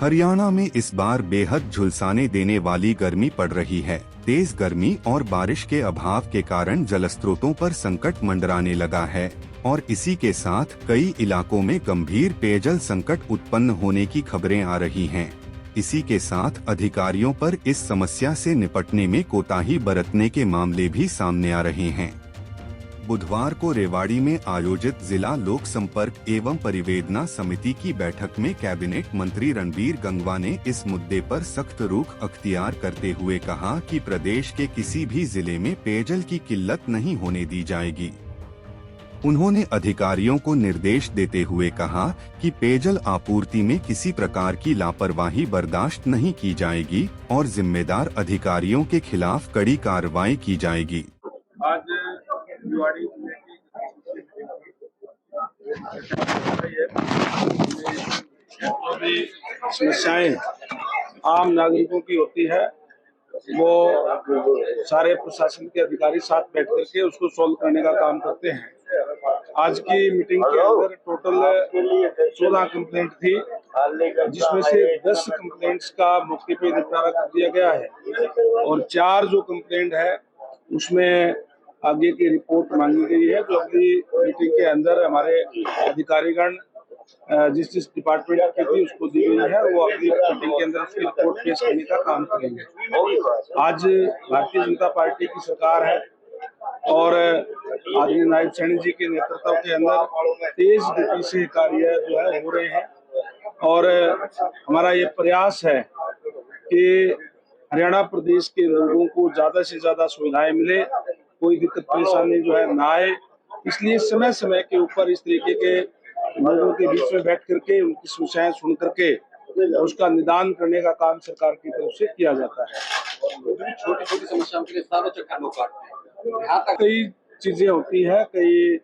हरियाणा में इस बार बेहद झुलसाने देने वाली गर्मी पड़ रही है। तेज गर्मी और बारिश के अभाव के कारण जलस्रोतों पर संकट मंडराने लगा है और इसी के साथ कई इलाकों में गंभीर पेयजल संकट उत्पन्न होने की खबरें आ रही हैं। इसी के साथ अधिकारियों पर इस समस्या से निपटने में कोताही बरतने के मामले भी सामने आ रहे हैं। बुधवार को रेवाड़ी में आयोजित जिला लोक संपर्क एवं परिवेदना समिति की बैठक में कैबिनेट मंत्री रणबीर गंगवा ने इस मुद्दे पर सख्त रुख अख्तियार करते हुए कहा कि प्रदेश के किसी भी जिले में पेयजल की किल्लत नहीं होने दी जाएगी। उन्होंने अधिकारियों को निर्देश देते हुए कहा कि पेयजल आपूर्ति में किसी प्रकार की लापरवाही बर्दाश्त नहीं की जाएगी और जिम्मेदार अधिकारियों के खिलाफ कड़ी कार्रवाई की जाएगी। आज रेवाड़ी जिले जो भी समस्याएं आम नागरिकों की होती है वो सारे प्रशासन के अधिकारी साथ बैठ करके उसको सॉल्व करने का काम करते हैं। आज की मीटिंग के अंदर टोटल 16 कंप्लेंट थी, जिसमें से 10 कंप्लेंट्स का मौके पे निपटारा कर दिया गया है और 4 जो कंप्लेंट है उसमें आगे की रिपोर्ट मांगी गई है, जो अगली मीटिंग के अंदर हमारे अधिकारीगण जिस डिपार्टमेंट की थी उसको दी गई है, वो अगली मीटिंग के अंदर उसकी रिपोर्ट पेश करने का काम करेंगे। आज भारतीय जनता पार्टी की सरकार है और आदरणीय नायब सैनी जी के नेतृत्व के अंदर तेज गति से कार्य जो है हो रहे हैं और हमारा ये प्रयास है कि हरियाणा प्रदेश के लोगों को ज्यादा से ज्यादा सुविधाएं मिले, कोई दिक्कत परेशानी जो है ना आए। इसलिए समय समय के ऊपर इस तरीके के लोगों के बीच में बैठ करके उनकी समस्याएं सुन करके उसका निदान करने का काम सरकार की तरफ से किया जाता है। छोटी छोटी समस्याओं के लिए सालों तक कानून काटते हैं। यहाँ तक कई चीजें होती है, कई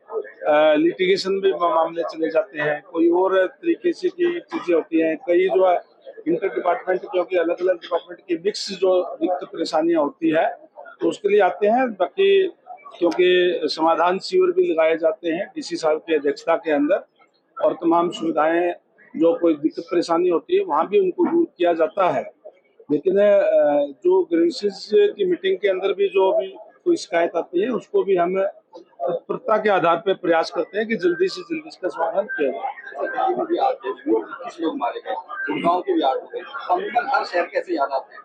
लिटिगेशन भी मामले चले जाते हैं, कोई और तरीके से की चीजें होती हैं, कई जो है इंटर डिपार्टमेंट क्योंकि अलग अलग डिपार्टमेंट की मिक्स जो दिक्कत परेशानियां होती है तो उसके लिए आते हैं। बाकी क्योंकि समाधान शिविर भी लगाए जाते हैं डीसी साहब की अध्यक्षता के अंदर और तमाम सुविधाएं जो कोई दिक्कत परेशानी होती है वहाँ भी उनको दूर किया जाता है। लेकिन जो ग्रीवेंसेस की मीटिंग के अंदर भी जो भी कोई शिकायत आती है उसको भी हम तत्परता के आधार पर प्रयास करते हैं कि जल्दी से जल्दी इसका समाधान किया जाए। भी आते हैं, 21 लोग मारे गए, गुड़गांव के भी 8 हो गए। दमकल हर शहर कैसे याद आते हैं,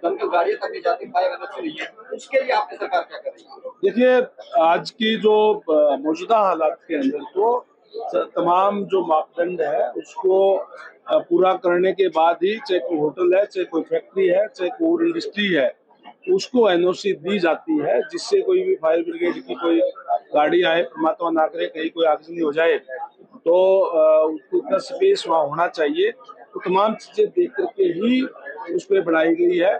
दमकल गाड़ियां तक नहीं जाती, फायर अलग नहीं है, उसके लिए आपकी सरकार क्या कर रही है? देखिए, आज की जो मौजूदा हालात के अंदर तो तमाम जो मापदंड है उसको पूरा करने के बाद ही, चाहे कोई होटल है, चाहे कोई फैक्ट्री है, चाहे कोई इंडस्ट्री है, उसको एनओसी दी जाती है, जिससे कोई भी फायर ब्रिगेड की कोई गाड़ी आए, परमात्मा ना करे कहीं कोई आगजनी हो जाए तो उसको इतना स्पेस वहाँ होना चाहिए। तो तमाम चीजें देख करके ही उस पर बनाई गई है।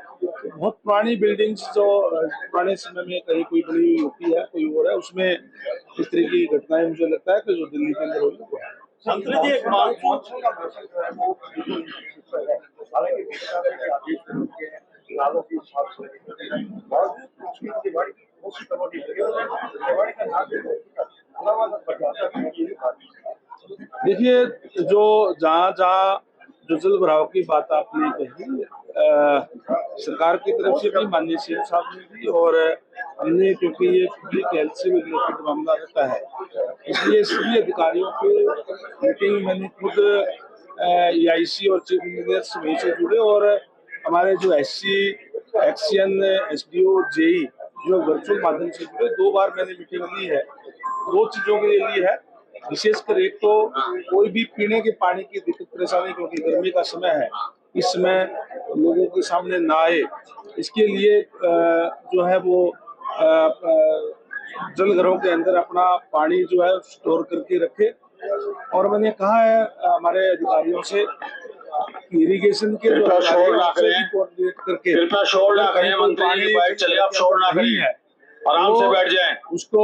बहुत पुरानी बिल्डिंग्स जो पुराने समय में कहीं कोई बनी हुई होती है, कोई और है, उसमें इस तरह की घटनाएं मुझे लगता है कि जो दिल्ली के अंदर हुई वो है। देखिए, जो जहाँ जो जल भराव की बात आपने कही, सरकार की तरफ से भी माननीय सीएम साहब ने भी और हमने, क्योंकि ये पब्लिक हेल्थ से भी रिलेटेड मामला रहता है, इसलिए सभी अधिकारियों की मीटिंग मैंने खुद EIC और चीफ इंजीनियर सभी से जुड़े और हमारे जो SC, एक्सियन, SDO, JE जो वर्चुअल माध्यम से जुड़े, 2 बार मैंने मीटिंग ली है। 2 चीजों के लिए ली है, विशेषकर एक तो कोई भी पीने के पानी की दिक्कत परेशानी, क्योंकि गर्मी का समय है, इस समय लोगों के सामने ना आए, इसके लिए जो है वो जल घरों के अंदर अपना पानी जो है स्टोर करके रखे। और मैंने कहा है हमारे अधिकारियों से इरिगेशन के जो कोऑर्डिनेट करके आराम से बैठ जाएं, उसको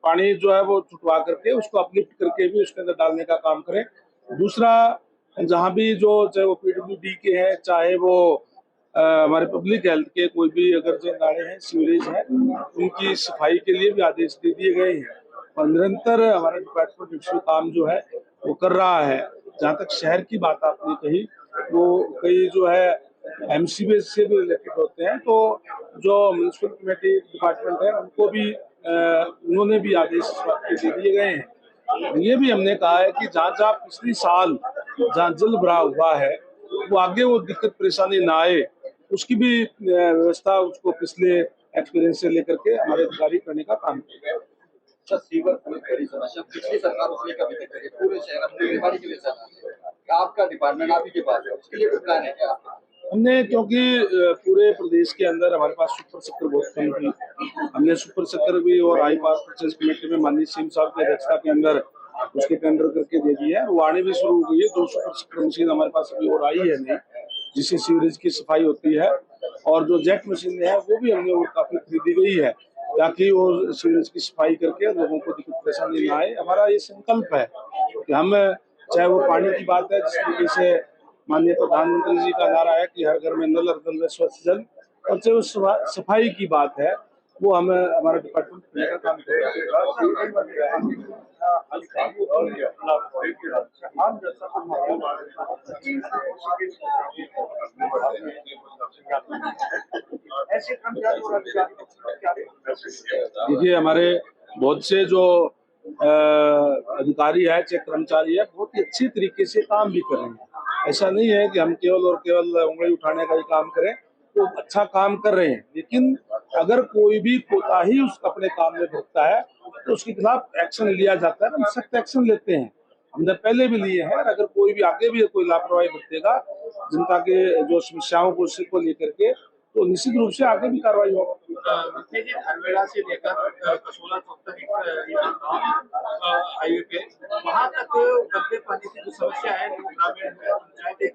पानी जो है वो छुटवा करके उसको अपलिफ्ट करके भी उसके अंदर डालने का काम करें। दूसरा, जहाँ भी जो चाहे वो PWD के हैं, चाहे वो हमारे पब्लिक हेल्थ के कोई भी अगर जो नाले हैं, सीवरेज हैं, उनकी सफाई के लिए भी आदेश दे दिए गए हैं और निरंतर हमारा डिपार्टमेंट इसमें काम जो है वो कर रहा है। जहाँ तक शहर की बात आपने कही, वो कई जो है एमसीबीएस से भी रिलेटेड होते हैं, तो जो म्यूनिसिपल कमेटी डिपार्टमेंट है उनको भी उन्होंने भी आदेश इस बात के दे दिए गए हैं। ये भी हमने कहा है कि जहाँ जहाँ पिछली साल जहाँ जल भराव हुआ है वो आगे वो दिक्कत परेशानी ना आए, उसकी भी व्यवस्था उसको पिछले एक्सपीरियंस से लेकर के हमारे अधिकारी करने का काम करेंगे। अच्छा, सीवर बहुत बड़ी समस्या, पिछली सरकार उसने कभी तक करी, पूरे शहर अपने बीमारी के लिए चला। आपका डिपार्टमेंट आप ही के पास है, उसके लिए कोई प्लान है क्या आपका? हमने, क्योंकि पूरे प्रदेश के अंदर हमारे पास सुपर सेक्टर बहुत कम थी, हमने सुपर सेक्टर भी और हाई पावर परचेज कमेटी में माननीय सीएम साहब की अध्यक्षता के अंदर उसके टेंडर करके दे दिए है। वो आने भी शुरू हो गई है। 2 सुपर सेक्टर मशीन हमारे पास अभी और आई है नहीं, जिससे सीवरेज की सफाई होती है, और जो जेट मशीन है वो भी हमने और काफी खरीदी गई है, ताकि वो सीवरेज की सफाई करके लोगों को दिक्कत परेशानी ना आए। हमारा ये संकल्प है कि हम, चाहे वो पानी की बात है, जिस तरीके से माननीय प्रधानमंत्री जी का नारा है कि हर घर में नल, हर घर में स्वच्छ जल, और चाहे वो सफाई की बात है, वो हमें हमारा डिपार्टमेंट करने का काम कर रहा है। देखिए, हमारे बहुत से जो अधिकारी है, चाहे कर्मचारी है, बहुत ही अच्छे तरीके से काम भी कर रहे हैं। ऐसा नहीं है कि हम केवल और केवल उंगली उठाने का ही काम करें, तो अच्छा काम कर रहे हैं। लेकिन अगर कोई भी कोताही उस अपने काम में बरतता है तो उसके खिलाफ एक्शन लिया जाता है, हम सख्त एक्शन लेते हैं। हमने पहले भी लिए हैं, और अगर कोई भी आगे भी कोई लापरवाही बरतेगा जनता के जो समस्याओं को लेकर के, तो निश्चित रूप से आगे भी कार्रवाई होगा। हरवेड़ा से लेकर कसोला चौक तक हाईवे पे वहाँ तक गंदे पानी की जो समस्या है, जो ग्रामीण पंचायतें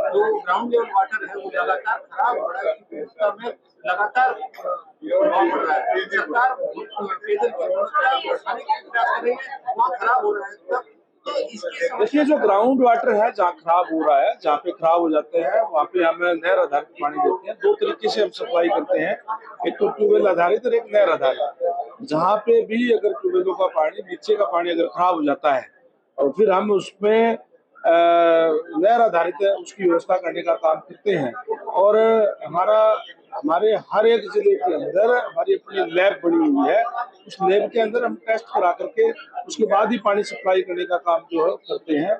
जो ग्राउंड लेवल वाटर है वो लगातार खराब हो रहा है, उसका में लगातार प्रभाव पड़ रहा है। सरकार पेयजल की व्यवस्था बढ़ाने का प्रयास कर रही है, वहाँ खराब हो रहा है। देखिए, जो ग्राउंड वाटर है जहाँ खराब हो रहा है, जहाँ पे खराब हो जाते हैं, वहाँ पे हम नहर आधारित पानी देते हैं। 2 तरीके से हम सप्लाई करते हैं, एक तो ट्यूबवेल आधारित और एक नहर आधारित। जहाँ पे भी अगर ट्यूबवेलों का पानी, नीचे का पानी अगर खराब हो जाता है, और फिर हम उसमें नहर आधारित उसकी व्यवस्था करने का काम करते हैं। और हमारे हर एक जिले के अंदर हमारी अपनी लैब बनी हुई है, उस लैब के अंदर हम टेस्ट करा करके उसके बाद ही पानी सप्लाई करने का काम जो है करते हैं।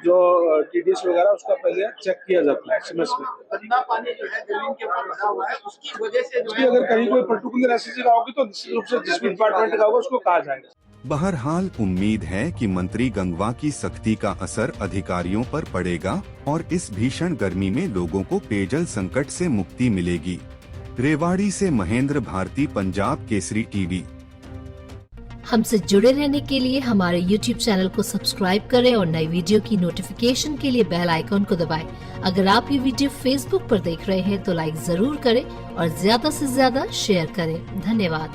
जो टीडीएस वगैरह उसका पहले चेक किया जाता है समय में। गंदा पानी जो है जमीन के ऊपर भरा हुआ है, उसकी वजह से जो है, अगर कहीं कोई पर्टिकुलर ऐसी जगह होगी तो निश्चित रूप से जिस डिपार्टमेंट का होगा उसको कहा जाएगा। बहरहाल उम्मीद है कि मंत्री गंगवा की सख्ती का असर अधिकारियों पर पड़ेगा और इस भीषण गर्मी में लोगों को पेयजल संकट से मुक्ति मिलेगी। रेवाड़ी से महेंद्र भारती, पंजाब केसरी टीवी। हमसे जुड़े रहने के लिए हमारे YouTube चैनल को सब्सक्राइब करें और नई वीडियो की नोटिफिकेशन के लिए बेल आइकॉन को दबाएं। अगर आप ये वीडियो Facebook पर देख रहे हैं तो लाइक जरूर करें और ज्यादा से ज्यादा शेयर करें। धन्यवाद।